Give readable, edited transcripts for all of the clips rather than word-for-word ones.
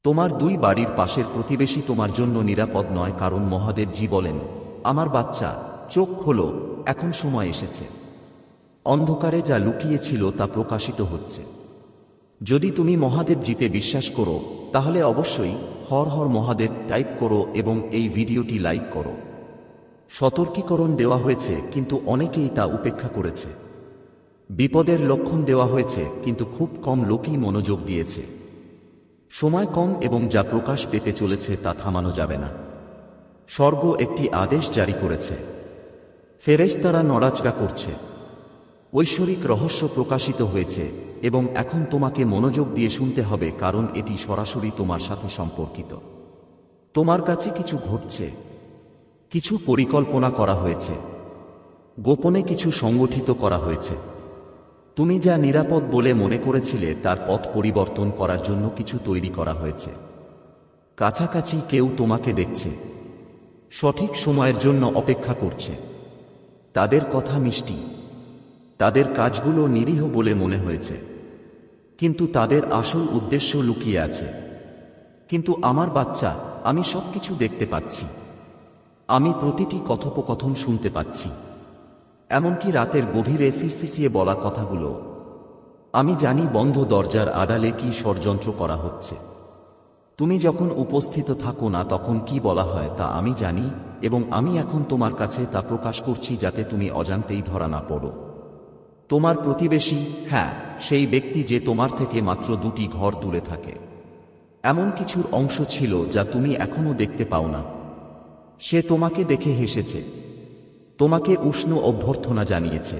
তোমার দুই বাড়ির পাশের প্রতিবেশী তোমার জন্য নিরাপদ নয়, কারণ মহাদেবজি বলেন, আমার বাচ্চা, চোখ খোলো, এখন সময় এসেছে। অন্ধকারে যা লুকিয়ে ছিল তা প্রকাশিত হচ্ছে। যদি তুমি মহাদেবজিতে বিশ্বাস করো, তাহলে অবশ্যই হর হর মহাদেব টাইপ করো এবং এই ভিডিওটি লাইক করো। সতর্কীকরণ দেওয়া হয়েছে, কিন্তু অনেকেই তা উপেক্ষা করেছে। বিপদের লক্ষণ দেওয়া হয়েছে, কিন্তু খুব কম লোকই মনোযোগ দিয়েছে। সময় কম এবং যা প্রকাশ পেতে চলেছে তা থামানো যাবে না। স্বর্গ একটি আদেশ জারি করেছে। ফেরেশতারা নড়াচড়া করছে। ঐশ্বরিক রহস্য প্রকাশিত হয়েছে এবং এখন তোমাকে মনোযোগ দিয়ে শুনতে হবে, কারণ এটি সরাসরি তোমার সাথে সম্পর্কিত। তোমার কাছে কিছু ঘটছে, কিছু পরিকল্পনা করা হয়েছে, গোপনে কিছু সংগঠিত করা হয়েছে। তুমি যা নিরাপদ বলে মনে করেছিলে তার পথ পরিবর্তন করার জন্য কিছু তৈরি করা হয়েছে। কাছাকাছি কেউ তোমাকে দেখছে, সঠিক সময়ের জন্য অপেক্ষা করছে। তাদের কথা মিষ্টি, তাদের কাজগুলো নিরীহ বলে মনে হয়েছে, কিন্তু তাদের আসল উদ্দেশ্য লুকিয়ে আছে। কিন্তু আমার বাচ্চা, আমি সবকিছু দেখতে পাচ্ছি। আমি প্রতিটি কথোপকথন শুনতে পাচ্ছি, এমনকি রাতের গভীরে ফিসফিসিয়ে বলা কথাগুলো। আমি জানি বন্ধ দরজার আড়ালে কি ষড়যন্ত্র করা হচ্ছে। তুমি যখন উপস্থিত থাকো না তখন কি বলা হয় তা আমি জানি, এবং আমি এখন তোমার কাছে তা প্রকাশ করছি যাতে তুমি অজান্তেই ধরা না পড়ো। তোমার প্রতিবেশী, হ্যাঁ, সেই ব্যক্তি যে তোমার থেকে মাত্র 2টি ঘর দূরে থাকে, এমন কিছুর অংশ ছিল যা তুমি এখনো দেখতে পাও না। সে তোমাকে দেখে হেসেছে, তোমাকে উষ্ণ অভ্যর্থনা জানিয়েছে,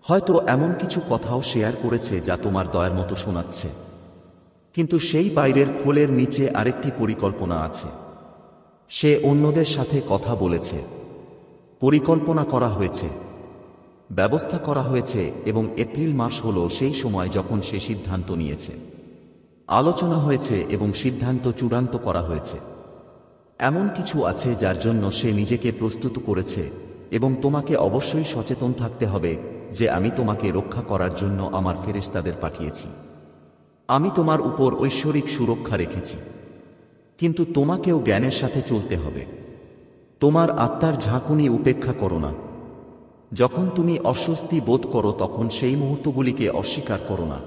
হয়তো এমন কিছু কথাও শেয়ার করেছে যা তোমার দয়ার মতো শোনাচ্ছে। কিন্তু সেই বাইরের খোলের নিচে আরেকটি পরিকল্পনা আছে। সে অন্যদের সাথে কথা বলেছে, পরিকল্পনা করা হয়েছে, ব্যবস্থা করা হয়েছে, এবং এপ্রিল মাস হলো সেই সময় যখন সে সিদ্ধান্ত নিয়েছে। আলোচনা হয়েছে এবং সিদ্ধান্ত চূড়ান্ত করা হয়েছে। এমন কিছু আছে যার জন্য সে নিজেকে প্রস্তুত করেছে, এবং তোমাকে অবশ্যই সচেতন থাকতে হবে যে আমি তোমাকে রক্ষা করার জন্য আমার ফেরেশতাদের পাঠিয়েছি। আমি তোমার উপর ঐশ্বরিক সুরক্ষা রেখেছি, কিন্তু তোমাকেও জ্ঞানের সাথে চলতে হবে। তোমার আত্মার ঝাঁকুনি উপেক্ষা করো না। যখন তুমি অস্বস্তি বোধ করো তখন সেই মুহূর্তগুলিকে অস্বীকার করো না।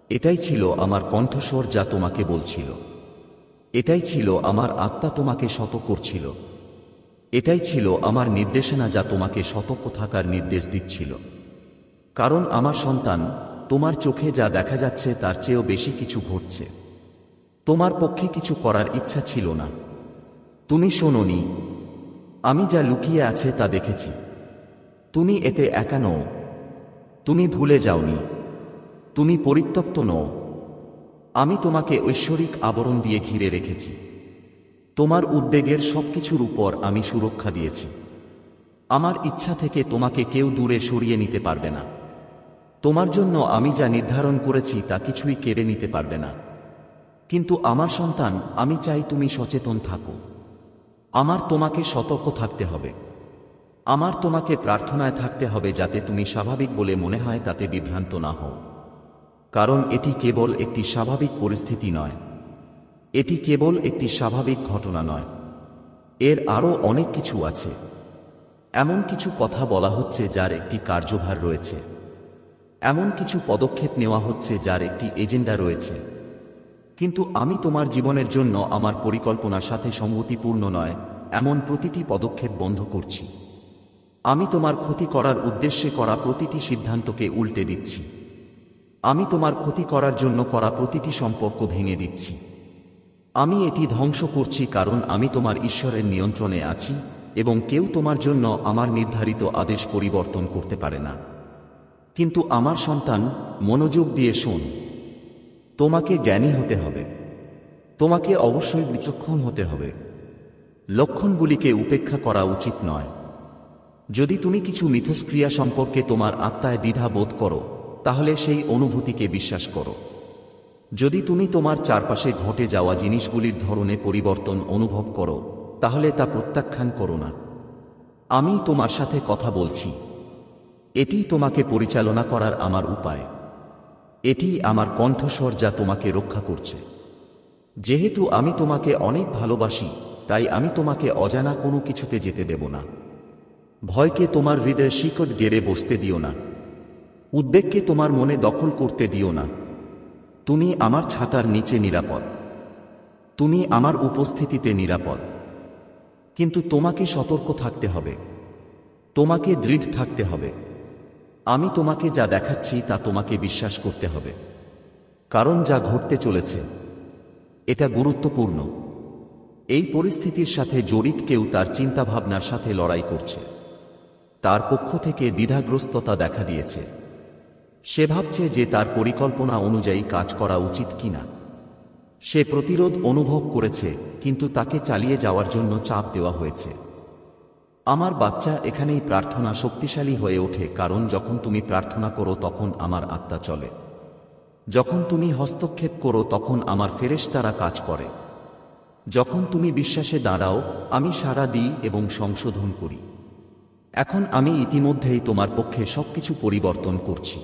এটাই ছিল আমার কণ্ঠস্বর যা তোমাকে বলছিল। এটাই ছিল আমার আত্মা তোমাকে সতর্ক করছিল। এটাই ছিল আমার নির্দেশনা যা তোমাকে সতর্ক থাকার নির্দেশ দিচ্ছিল। কারণ আমার সন্তান, তোমার চোখে যা দেখা যাচ্ছে তার চেয়েও বেশি কিছু ঘটছে। তোমার পক্ষে কিছু করার ইচ্ছা ছিল না। তুমি শোনোনি। আমি যা লুকিয়ে আছে তা দেখেছি। তুমি এতে একা নও। তুমি ভুলে যাওনি। তুমি পরিত্যক্ত নও। আমি তোমাকে ঐশ্বরিক আবরণ দিয়ে ঘিরে রেখেছি। তোমার উদ্বেগের সবকিছুর উপর আমি সুরক্ষা দিয়েছি। আমার ইচ্ছা থেকে তোমাকে কেউ দূরে সরিয়ে নিতে পারবে না। তোমার জন্য আমি যা নির্ধারণ করেছি তা কিছুই কেড়ে নিতে পারবে না। কিন্তু আমার সন্তান, আমি চাই তুমি সচেতন থাকো। আমার তোমাকে সতর্ক থাকতে হবে। আমার তোমাকে প্রার্থনায় থাকতে হবে যাতে তুমি স্বাভাবিক বলে মনে হয় তাতে বিভ্রান্ত না হও। কারণ এটি কেবল একটি স্বাভাবিক পরিস্থিতি নয়। এটি কেবল একটি স্বাভাবিক ঘটনা নয়। এর আরও অনেক কিছু আছে। এমন কিছু কথা বলা হচ্ছে যার একটি কার্যভার রয়েছে। এমন কিছু পদক্ষেপ নেওয়া হচ্ছে যার একটি এজেন্ডা রয়েছে। কিন্তু আমি তোমার জীবনের জন্য আমার পরিকল্পনার সাথে সঙ্গতিপূর্ণ নয় এমন প্রতিটি পদক্ষেপ বন্ধ করছি। আমি তোমার ক্ষতি করার উদ্দেশ্যে করা প্রতিটি সিদ্ধান্তকে উল্টে দিচ্ছি। আমি তোমার ক্ষতি করার জন্য করা প্রতিটি সম্পর্ক ভেঙে দিচ্ছি। আমি এটি ধ্বংস করছি, কারণ আমি তোমার ঈশ্বরের নিয়ন্ত্রণে আছি এবং কেউ তোমার জন্য আমার নির্ধারিত আদেশ পরিবর্তন করতে পারে না। কিন্তু আমার সন্তান, মনোযোগ দিয়ে শোন। তোমাকে জ্ঞানী হতে হবে। তোমাকে অবশ্যই বিচক্ষণ হতে হবে। লক্ষণগুলিকে উপেক্ষা করা উচিত নয়। যদি তুমি কিছু মিথস্ক্রিয়া সম্পর্কে তোমার আত্মায় দ্বিধা বোধ করো, তাহলে সেই অনুভূতিকে বিশ্বাস করো। যদি তুমি তোমার চারপাশে ঘটে যাওয়া জিনিসগুলির ধরনে পরিবর্তন অনুভব করো, তাহলে তা প্রত্যাখ্যান করো না। আমি তোমার সাথে কথা বলছি। এটিই তোমাকে পরিচালনা করার আমার উপায়। এটি আমার কণ্ঠস্বর যা তোমাকে রক্ষা করছে। যেহেতু আমি তোমাকে অনেক ভালোবাসি, তাই আমি তোমাকে অজানা কোনো কিছুতে যেতে দেব না। ভয়কে তোমার হৃদয়ের শিকড় গেড়ে বসতে দিও না। উদ্বেগকে তোমার মনে দখল করতে দিও না। তুমি আমার ছাতার নিচে নিরাপদ। তুমি আমার উপস্থিতিতে নিরাপদ। কিন্তু তোমাকে সতর্ক থাকতে হবে। তোমাকে দৃঢ় থাকতে হবে। আমি তোমাকে যা দেখাচ্ছি তা তোমাকে বিশ্বাস করতে হবে। কারণ যা ঘটতে চলেছে এটা গুরুত্বপূর্ণ। এই পরিস্থিতির সাথে জড়িত কেউ তার চিন্তাভাবনার সাথে লড়াই করছে। তার পক্ষ থেকে দ্বিধাগ্রস্ততা দেখা দিয়েছে। সে ভাবছে যে তার পরিকল্পনা অনুযায়ী কাজ করা উচিত কিনা। সে প্রতিরোধ অনুভব করেছে, কিন্তু তাকে চালিয়ে যাওয়ার জন্য চাপ দেওয়া হয়েছে। আমার বাচ্চা, এখানেই প্রার্থনা শক্তিশালী হয়ে ওঠে, কারণ যখন তুমি প্রার্থনা করো তখন আমার আত্মা চলে। যখন তুমি হস্তক্ষেপ করো তখন আমার ফেরেশতারা কাজ করে। যখন তুমি বিশ্বাসে দাঁড়াও, আমি সাড়া দিই এবং সংশোধন করি। এখন আমি ইতিমধ্যেই তোমার পক্ষে সবকিছু পরিবর্তন করছি।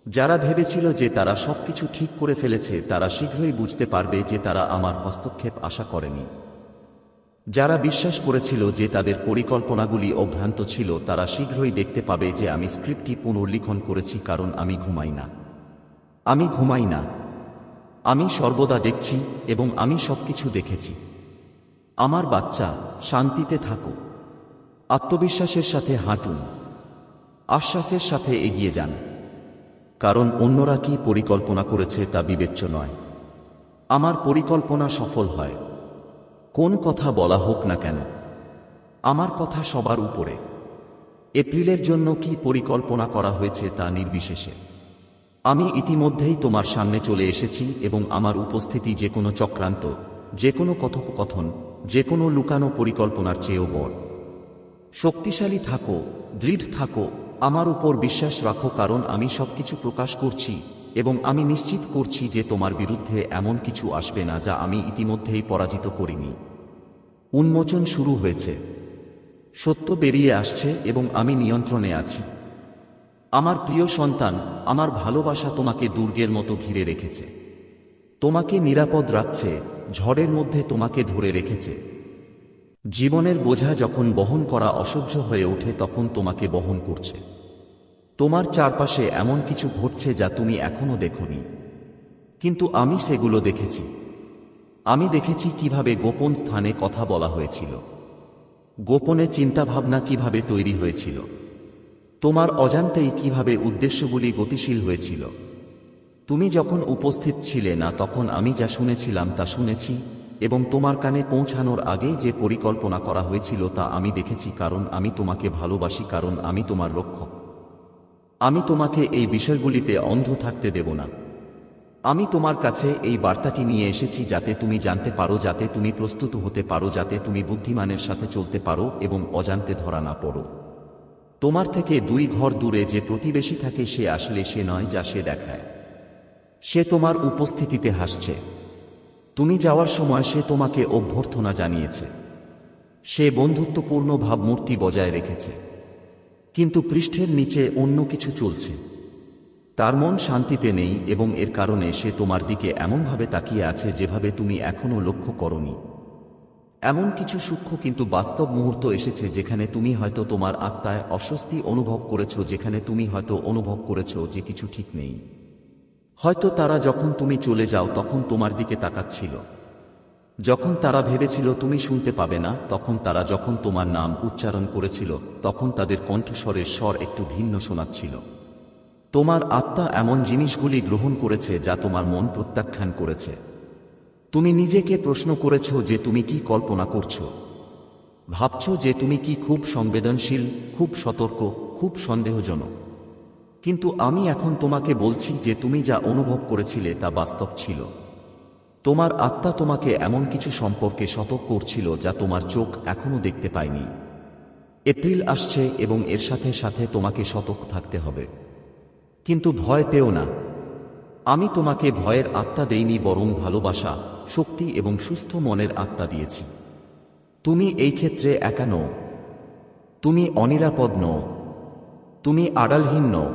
যারা ভেবেছিল যে তারা সবকিছু ঠিক করে ফেলেছে, তারা শীঘ্রই বুঝতে পারবে যে তারা আমার হস্তক্ষেপ আশা করেনি। যারা বিশ্বাস করেছিল যে তাদের পরিকল্পনাগুলি অভ্রান্ত ছিল, তারা শীঘ্রই দেখতে পাবে যে আমি স্ক্রিপ্টটি পুনর্লিখন করেছি, কারণ আমি ঘুমাই না। আমি ঘুমাই না। আমি সর্বদা দেখছি এবং আমি সবকিছু দেখেছি। আমার বাচ্চা, শান্তিতে থাকো। আত্মবিশ্বাসের সাথে হাঁটুন। আশ্বাসের সাথে এগিয়ে যান। কারণ অন্যরা কি পরিকল্পনা করেছে তা বিবেচ্য নয়। আমার পরিকল্পনা সফল হয়। কোন কথা বলা হোক না কেন, আমার কথা সবার উপরে। এপ্রিলের জন্য কি পরিকল্পনা করা হয়েছে তা নির্বিশেষে। আমি ইতিমধ্যেই তোমার সামনে চলে এসেছি এবং আমার উপস্থিতি যে কোনো চক্রান্ত, যে কোনো কথোপকথন, যে কোনো লুকানো পরিকল্পনার চেয়েও বড়। শক্তিশালী থাকো, দৃঢ় থাকো, আমার উপর বিশ্বাস রাখো, কারণ আমি সবকিছু প্রকাশ করছি এবং আমি নিশ্চিত করছি যে তোমার বিরুদ্ধে এমন কিছু আসবে না যা আমি ইতিমধ্যেই পরাজিত করিনি। উন্মোচন শুরু হয়েছে। সত্য বেরিয়ে আসছে এবং আমি নিয়ন্ত্রণে আছি। আমার প্রিয় সন্তান, আমার ভালোবাসা তোমাকে দুর্গের মতো ঘিরে রেখেছে। তোমাকে নিরাপদ রাখছে, ঝড়ের মধ্যে তোমাকে ধরে রেখেছে। জীবনের বোঝা যখন বহন করা অসহ্য হয়ে ওঠে তখন তোমাকে বহন করছে। তোমার চারপাশে এমন কিছু ঘটছে যা তুমি এখনো দেখোনি, কিন্তু আমি সেগুলো দেখেছি। আমি দেখেছি কিভাবে গোপন স্থানে কথা বলা হয়েছিল, গোপনে চিন্তাভাবনা কিভাবে তৈরি হয়েছিল, তোমার অজান্তেই কিভাবে উদ্দেশ্যগুলি গতিশীল হয়েছিল। তুমি যখন উপস্থিত ছিলে না তখন আমি যা শুনেছিলাম তা শুনেছি, এবং তোমার কানে পৌঁছানোর আগে যে পরিকল্পনা করা হয়েছিল তা আমি দেখেছি, কারণ আমি তোমাকে ভালোবাসি, কারণ আমি তোমার রক্ষক। আমি তোমাকে এই বিষয়গুলিতে অন্ধ থাকতে দেব না। আমি তোমার কাছে এই বার্তাটি নিয়ে এসেছি যাতে তুমি জানতে পারো, যাতে তুমি প্রস্তুত হতে পারো, যাতে তুমি বুদ্ধিমানের সাথে চলতে পারো এবং অজান্তে ধরা না পড়ো। তোমার থেকে 2 ঘর দূরে যে প্রতিবেশী থাকে সে আসলে সে নয় যা সে দেখায়। সে তোমার উপস্থিতিতে হাসছে। তুমি যাওয়ার সময় সে তোমাকে অভ্যর্থনা জানিয়েছে। সে বন্ধুত্বপূর্ণ ভাবমূর্তি বজায় রেখেছে, কিন্তু পৃষ্ঠের নিচে অন্য কিছু চলছে। তার মন শান্তিতে নেই এবং এর কারণে সে তোমার দিকে এমনভাবে তাকিয়ে আছে যেভাবে তুমি এখনো লক্ষ্য করনি। এমন কিছু সূক্ষ্ম কিন্তু বাস্তব মুহূর্ত এসেছে যেখানে তুমি হয়তো তোমার আত্মায় অস্বস্তি অনুভব করেছো, যেখানে তুমি হয়তো অনুভব করেছো যে কিছু ঠিক নেই। হয়তো তারা যখন তুমি চলে যাও তখন তোমার দিকে তাকাচ্ছিল। যখন তারা ভেবেছিল তুমি শুনতে পাবে না, তখন তারা যখন তোমার নাম উচ্চারণ করেছিল তখন তাদের কণ্ঠস্বরের স্বর একটু ভিন্ন শোনাচ্ছিল। তোমার আত্মা এমন জিনিসগুলি গ্রহণ করেছে যা তোমার মন প্রত্যাখ্যান করেছে। তুমি নিজেকে প্রশ্ন করেছ যে তুমি কি কল্পনা করছো। ভাবছ যে তুমি কি খুব সংবেদনশীল, খুব সতর্ক, খুব সন্দেহজনক। কিন্তু আমি এখন তোমাকে বলছি যে তুমি যা অনুভব করেছিলে তা বাস্তব ছিল। তোমার আত্মা তোমাকে এমন কিছু সম্পর্কে সতর্ক করছিল যা তোমার চোখ এখনো দেখতে পায়নি। এপ্রিল আসছে এবং এর সাথে সাথে তোমাকে সতর্ক থাকতে হবে। কিন্তু ভয় পেও না। আমি তোমাকে ভয়ের আত্মা দেইনি, বরং ভালোবাসা, শক্তি এবং সুস্থ মনের আত্মা দিয়েছি। তুমি এই ক্ষেত্রে একা নও। তুমি অনিরাপদ নও। তুমি আড়ালহীন নও।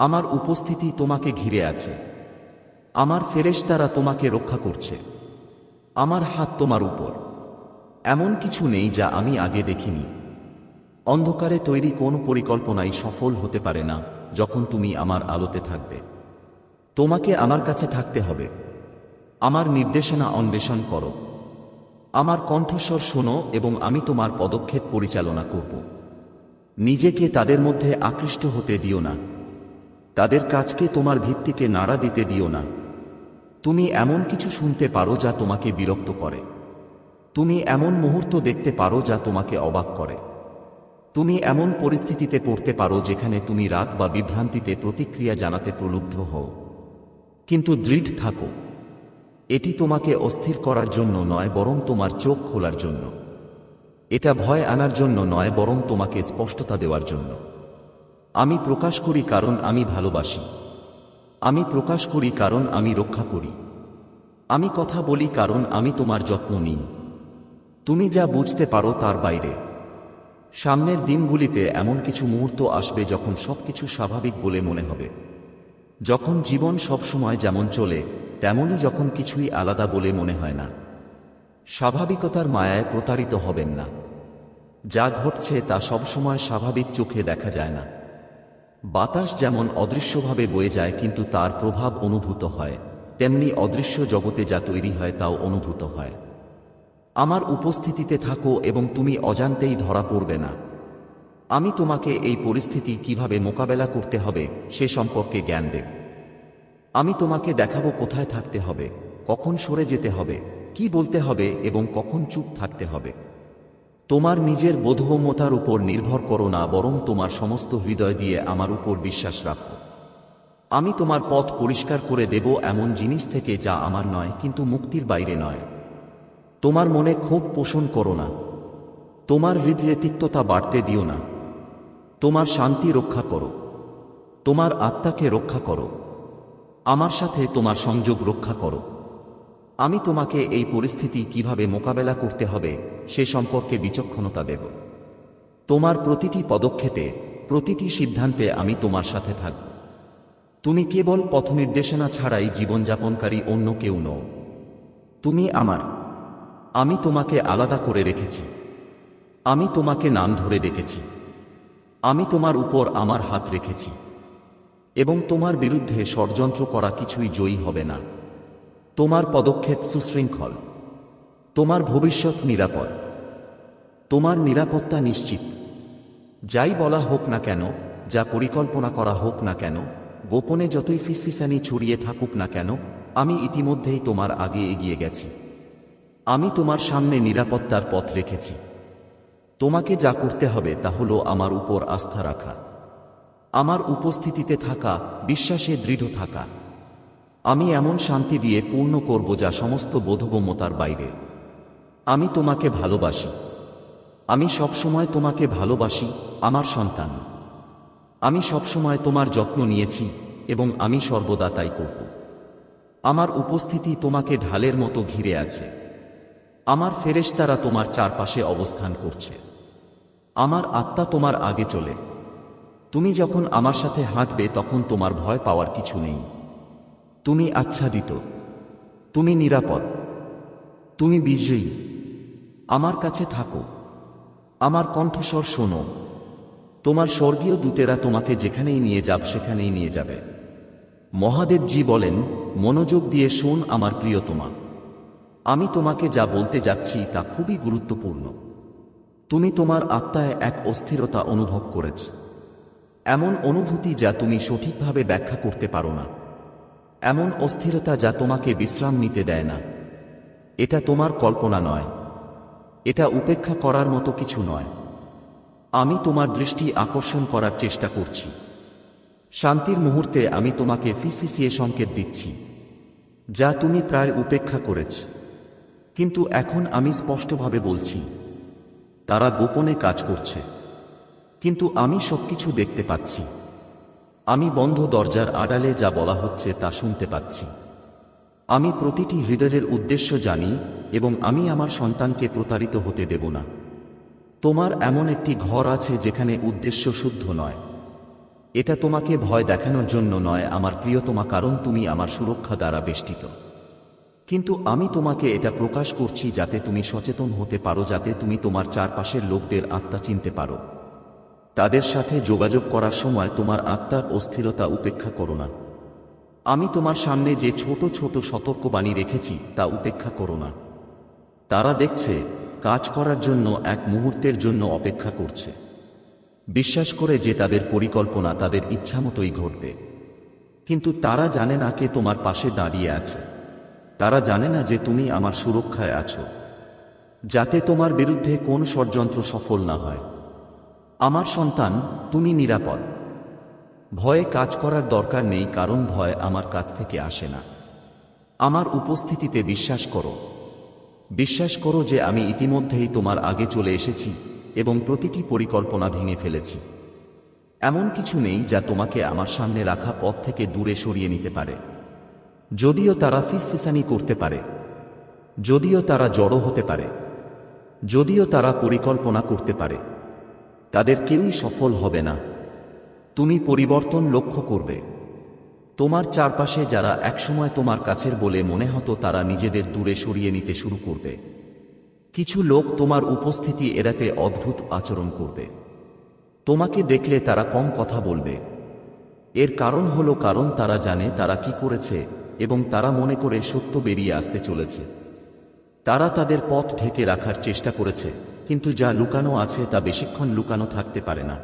আমার উপস্থিতি তোমাকে ঘিরে আছে। আমার ফেরেশতারা তোমাকে রক্ষা করছে। আমার হাত তোমার উপর। এমন কিছু নেই যা আমি আগে দেখিনি। অন্ধকারে তৈরি কোন পরিকল্পনাই সফল হতে পারে না যখন তুমি আমার আলোতে থাকবে। তোমাকে আমার কাছে থাকতে হবে। আমার নির্দেশনা অন্বেষণ করো। আমার কণ্ঠস্বর শোনো এবং আমি তোমার পদক্ষেপ পরিচালনা করব। নিজেকে তাদের মধ্যে আকৃষ্ট হতে দিও না। তাদের কাজকে তোমার ভিত্তিকে নাড়া দিতে দিও না। তুমি এমন কিছু শুনতে পারো যা তোমাকে বিরক্ত করে। তুমি এমন মুহূর্ত দেখতে পারো যা তোমাকে অবাক করে। তুমি এমন পরিস্থিতিতে পড়তে পারো যেখানে তুমি রাগ বা বিভ্রান্তিতে প্রতিক্রিয়া জানাতে প্রলুব্ধ হও। কিন্তু দৃঢ় থাকো। এটি তোমাকে অস্থির করার জন্য নয়, বরং তোমার চোখ খোলার জন্য। এটা ভয় আনার জন্য নয়, বরং তোমাকে স্পষ্টতা দেওয়ার জন্য। আমি প্রকাশ করি কারণ আমি ভালোবাসি। আমি প্রকাশ করি কারণ আমি রক্ষা করি। আমি কথা বলি কারণ আমি তোমার যত্ন নিই। তুমি যা বুঝতে পারো তার বাইরে। সামনের দিনগুলিতে এমন কিছু মুহূর্ত আসবে যখন সবকিছু স্বাভাবিক বলে মনে হবে। যখন জীবন সবসময় যেমন চলে তেমনই, যখন কিছুই আলাদা বলে মনে হয় না। স্বাভাবিকতার মায়ায় প্রতারিত হবেন না। যা ঘটছে তা সবসময় স্বাভাবিক চোখে দেখা যায় না। বাতাস যেমন অদৃশ্যভাবে বয়ে যায় কিন্তু তার প্রভাব অনুভূত হয়, তেমনি অদৃশ্য জগতে যা তৈরি হয় তাও অনুভূত হয়। আমার উপস্থিতিতে থাকো এবং তুমি অজান্তেই ধরা পড়বে না। আমি তোমাকে এই পরিস্থিতি কিভাবে মোকাবেলা করতে হবে সে সম্পর্কে জ্ঞান দেব। আমি তোমাকে দেখাবো কোথায় থাকতে হবে, কখন সরে যেতে হবে, কি বলতে হবে এবং কখন চুপ থাকতে হবে। তোমার নিজের বোধগম্যতার উপর নির্ভর করো না, বরং তোমার সমস্ত হৃদয় দিয়ে আমার উপর বিশ্বাস রাখো। আমি তোমার পথ পরিষ্কার করে দেব এমন জিনিস থেকে যা আমার নয় কিন্তু মুক্তির বাইরে নয়। তোমার মনে ক্ষোভ পোষণ করো না। তোমার হৃদয়ে তিক্ততা বাড়তে দিও না। তোমার শান্তি রক্ষা করো। তোমার আত্মাকে রক্ষা করো। আমার সাথে তোমার সংযোগ রক্ষা করো। আমি তোমাকে এই পরিস্থিতি কিভাবে মোকাবেলা করতে হবে সে সম্পর্কে বিচক্ষণতা দেব। তোমার প্রতিটি পদক্ষেপে, প্রতিটি সিদ্ধান্তে আমি তোমার সাথে থাকব। তুমি কেবল পথনির্দেশনা ছাড়াই জীবনযাপনকারী অন্য কেউ নও। তুমি আমার। আমি তোমাকে আলাদা করে রেখেছি। আমি তোমাকে নাম ধরে ডেকেছি। আমি তোমার উপর আমার হাত রেখেছি এবং তোমার বিরুদ্ধে ষড়যন্ত্র করা কিছুই জয়ী হবে না। তোমার পদক্ষেপ সুশৃঙ্খল। তোমার ভবিষ্যৎ নিরাপদ। তোমার নিরাপত্তা নিশ্চিত। যাই বলা হোক না কেন, যা পরিকল্পনা করা হোক না কেন, গোপনে যতই ফিসফিসানি ছড়িয়ে থাকুক না কেন, আমি ইতিমধ্যেই তোমার আগে এগিয়ে গেছি। আমি তোমার সামনে নিরাপত্তার পথ রেখেছি। তোমাকে যা করতে হবে তা হলো আমার উপর আস্থা রাখা, আমার উপস্থিতিতে থাকা, বিশ্বাসে দৃঢ় থাকা। আমি এমন শান্তি দিয়ে পূর্ণ করব যা সমস্ত বোধগম্যতার বাইরে। আমি তোমাকে ভালোবাসি। আমি সবসময় তোমাকে ভালোবাসি, আমার সন্তান। আমি সবসময় তোমার যত্ন নিয়েছি এবং আমি সর্বদা তাই করব। আমার উপস্থিতি তোমাকে ঢালের মতো ঘিরে আছে। আমার ফেরেশতারা তোমার চারপাশে অবস্থান করছে। আমার আত্মা তোমার আগে চলে। তুমি যখন আমার সাথে হাঁটবে তখন তোমার ভয় পাওয়ার কিছু নেই। তুমি আচ্ছাদিত। তুমি নিরাপদ। তুমি বিজয়ী। আমার কাছে থাকো। আমার কণ্ঠস্বর শোনো। তোমার স্বর্গীয় দূতেরা তোমাকে যেখানেই নিয়ে যাবে সেখানেই নিয়ে যাবে। মহাদেবজি বলেন, মনোযোগ দিয়ে শোন আমার প্রিয়তমা। আমি তোমাকে যা বলতে যাচ্ছি তা খুবই গুরুত্বপূর্ণ। তুমি তোমার আত্মায় এক অস্থিরতা অনুভব করেছ, এমন অনুভূতি যা তুমি সঠিকভাবে ব্যাখ্যা করতে পারো না, এমন অস্থিরতা যা তোমাকে বিশ্রাম নিতে দেয় না। এটা তোমার কল্পনা নয়। এটা উপেক্ষা করার মতো কিছু নয়। আমি তোমার দৃষ্টি আকর্ষণ করার চেষ্টা করছি। শান্তির মুহূর্তে আমি তোমাকে ফিসফিসিয়ে সংকেত দিচ্ছি, যা তুমি প্রায় উপেক্ষা করেছ। কিন্তু এখন আমি স্পষ্টভাবে বলছি, তারা গোপনে কাজ করছে, কিন্তু আমি সবকিছু দেখতে পাচ্ছি। আমি বন্ধ দরজার আড়ালে যা বলা হচ্ছে তা শুনতে পাচ্ছি। আমি প্রতিটি হৃদয়ের উদ্দেশ্য জানি এবং আমি আমার সন্তানকে প্রতারিত হতে দেব না। তোমার এমন একটি ঘর আছে যেখানে উদ্দেশ্য শুদ্ধ নয়। এটা তোমাকে ভয় দেখানোর জন্য নয় আমার প্রিয়তমা, কারণ তুমি আমার সুরক্ষা দ্বারা বেষ্টিত। কিন্তু আমি তোমাকে এটা প্রকাশ করছি যাতে তুমি সচেতন হতে পারো, যাতে তুমি তোমার চারপাশের লোকদের আত্মা চিনতে পারো। তাদের সাথে যোগাযোগ করার সময় তোমার আত্মার অস্থিরতা উপেক্ষা করো না। আমি তোমার সামনে যে ছোট ছোট সতর্কবাণী রেখেছি তা উপেক্ষা করো না। তারা দেখছে, কাজ করার জন্য এক মুহূর্তের জন্য অপেক্ষা করছে, বিশ্বাস করে যে তাদের পরিকল্পনা তাদের ইচ্ছামতোই ঘটবে। কিন্তু তারা জানে না কে তোমার পাশে দাঁড়িয়ে আছে। তারা জানে না যে তুমি আমার সুরক্ষায় আছো, যাতে তোমার বিরুদ্ধে কোন ষড়যন্ত্র সফল না হয়। আমার সন্তান, তুমি নিরাপদ। ভয়ে কাজ করার দরকার নেই, কারণ ভয় আমার কাছ থেকে আসে না। আমার উপস্থিতিতে বিশ্বাস করো। বিশ্বাস করো যে আমি ইতিমধ্যেই তোমার আগে চলে এসেছি এবং প্রতিটি পরিকল্পনা ভেঙে ফেলেছি। এমন কিছু নেই যা তোমাকে আমার সামনে রাখা পথ থেকে দূরে সরিয়ে নিতে পারে। যদিও তারা ফিসফিসানি করতে পারে, যদিও তারা জড়ো হতে পারে, যদিও তারা পরিকল্পনা করতে পারে, তাদের কেউই সফল হবে না। তুমি পরিবর্তন লক্ষ্য করবে। তোমার চারপাশে যারা একসময় তোমার কাছের বলে মনে হতো, তারা নিজেদের দূরে সরিয়ে নিতে শুরু করবে। কিছু লোক তোমার উপস্থিতি এড়াতে অদ্ভুত আচরণ করবে। তোমাকে দেখলে তারা কম কথা বলবে। এর কারণ হলো কারণ তারা জানে তারা কি করেছে এবং তারা মনে করে সত্য বেরিয়ে আসতে চলেছে। তারা তাদের পথ ঢেকে রাখার চেষ্টা করেছে, কিন্তু যা লুকানো আছে তা বেশিক্ষণ লুকানো থাকতে পারে না।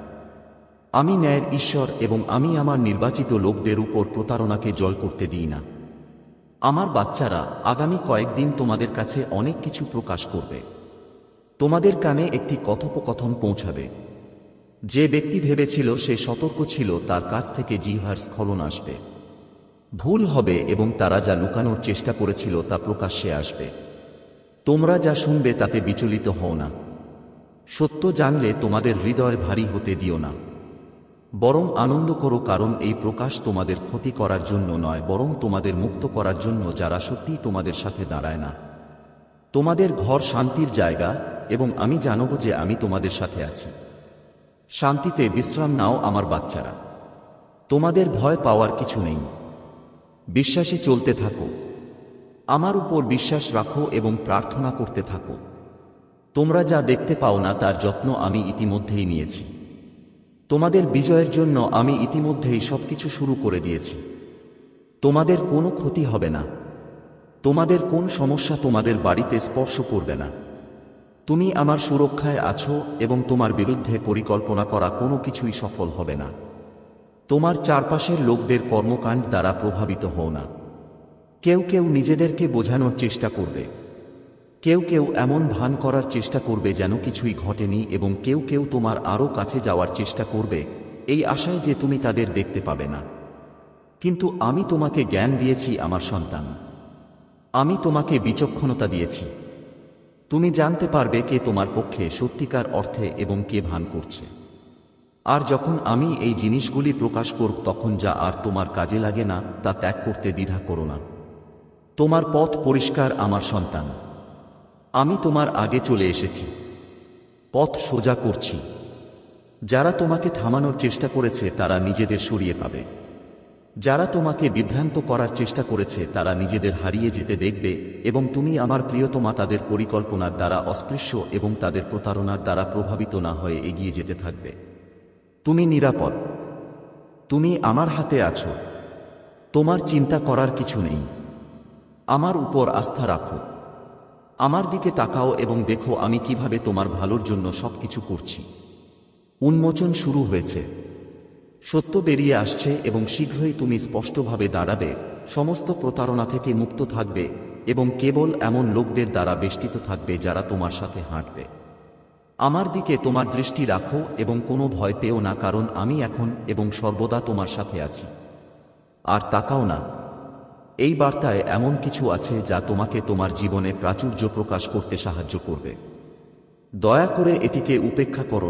আমি ন্যায়ের ঈশ্বর এবং আমি আমার নির্বাচিত লোকদের উপর প্রতারণাকে জয় করতে দিই না। আমার বাচ্চারা, আগামী কয়েকদিন তোমাদের কাছে অনেক কিছু প্রকাশ করবে। তোমাদের কানে একটি কথোপকথন পৌঁছাবে। যে ব্যক্তি ভেবেছিল সে সতর্ক ছিল, তার কাছ থেকে জিহ্বার স্খলন আসবে। ভুল হবে এবং তারা যা লুকানোর চেষ্টা করেছিল তা প্রকাশ্যে আসবে। তোমরা যা শুনবে তাতে বিচলিত হও না। সত্য জানলে তোমাদের হৃদয় ভারী হতে দিও না, বরং আনন্দ করো, কারণ এই প্রকাশ তোমাদের ক্ষতি করার জন্য নয়, বরং তোমাদের মুক্ত করার জন্য, যারা সত্যিই তোমাদের সাথে দাঁড়ায় না। তোমাদের ঘর শান্তির জায়গা এবং আমি জানব যে আমি তোমাদের সাথে আছি। শান্তিতে বিশ্রাম নাও আমার বাচ্চারা। তোমাদের ভয় পাওয়ার কিছু নেই। বিশ্বাসে চলতে থাকো। আমার উপর বিশ্বাস রাখো এবং প্রার্থনা করতে থাকো। তোমরা যা দেখতে পাও না তার যত্ন আমি ইতিমধ্যেই নিয়েছি। তোমাদের বিজয়ের জন্য আমি ইতিমধ্যেই সবকিছু শুরু করে দিয়েছি। তোমাদের কোনো ক্ষতি হবে না। তোমাদের কোন সমস্যা তোমাদের বাড়িতে স্পর্শ করবে না। তুমি আমার সুরক্ষায় আছো এবং তোমার বিরুদ্ধে পরিকল্পনা করা কোনো কিছুই সফল হবে না। তোমার চারপাশের লোকদের কর্মকাণ্ড দ্বারা প্রভাবিত হও না। কেউ কেউ নিজেদেরকে বোঝানোর চেষ্টা করবে, কেউ কেউ এমন ভান করার চেষ্টা করবে যেন কিছুই ঘটেনি, এবং কেউ কেউ তোমার আরও কাছে যাওয়ার চেষ্টা করবে এই আশায় যে তুমি তাদের দেখতে পাবে না। কিন্তু আমি তোমাকে জ্ঞান দিয়েছি আমার সন্তান। আমি তোমাকে বিচক্ষণতা দিয়েছি। তুমি জানতে পারবে কে তোমার পক্ষে সত্যিকার অর্থে এবং কে ভান করছে। আর যখন আমি এই জিনিসগুলি প্রকাশ করব, তখন যা আর তোমার কাজে লাগে না তা ত্যাগ করতে দ্বিধা করো না। তোমার পথ পরিষ্কার আমার সন্তান। আমি তোমার আগে চলে এসেছি, পথ সোজা করছি। যারা তোমাকে থামানোর চেষ্টা করেছে তারা নিজেদের সরিয়ে পাবে। যারা তোমাকে বিভ্রান্ত করার চেষ্টা করেছে তারা নিজেদের হারিয়ে যেতে দেখবে, এবং তুমি আমার প্রিয়তমা তাদের পরিকল্পনার দ্বারা অস্পৃশ্য এবং তাদের প্রতারণার দ্বারা প্রভাবিত না হয়ে এগিয়ে যেতে থাকবে। তুমি নিরাপদ। তুমি আমার হাতে আছো। তোমার চিন্তা করার কিছু নেই। আমার উপর আস্থা রাখো। আমার দিকে তাকাও এবং দেখো আমি কিভাবে তোমার ভালোর জন্য সবকিছু করছি। উন্মোচন শুরু হয়েছে। সত্য বেরিয়ে আসছে এবং শীঘ্রই তুমি স্পষ্টভাবে দাঁড়াবে, সমস্ত প্রতারণা থেকে মুক্ত থাকবে এবং কেবল এমন লোকদের দ্বারা বেষ্টিত থাকবে যারা তোমার সাথে হাঁটবে। আমার দিকে তোমার দৃষ্টি রাখো এবং কোনো ভয় পেও না, কারণ আমি এখন এবং সর্বদা তোমার সাথে আছি। আর তাকাও না। এই বার্তায় এমন কিছু আছে যা তোমাকে তোমার জীবনে প্রাচুর্য প্রকাশ করতে সাহায্য করবে। দয়া করে এটিকে উপেক্ষা করো না।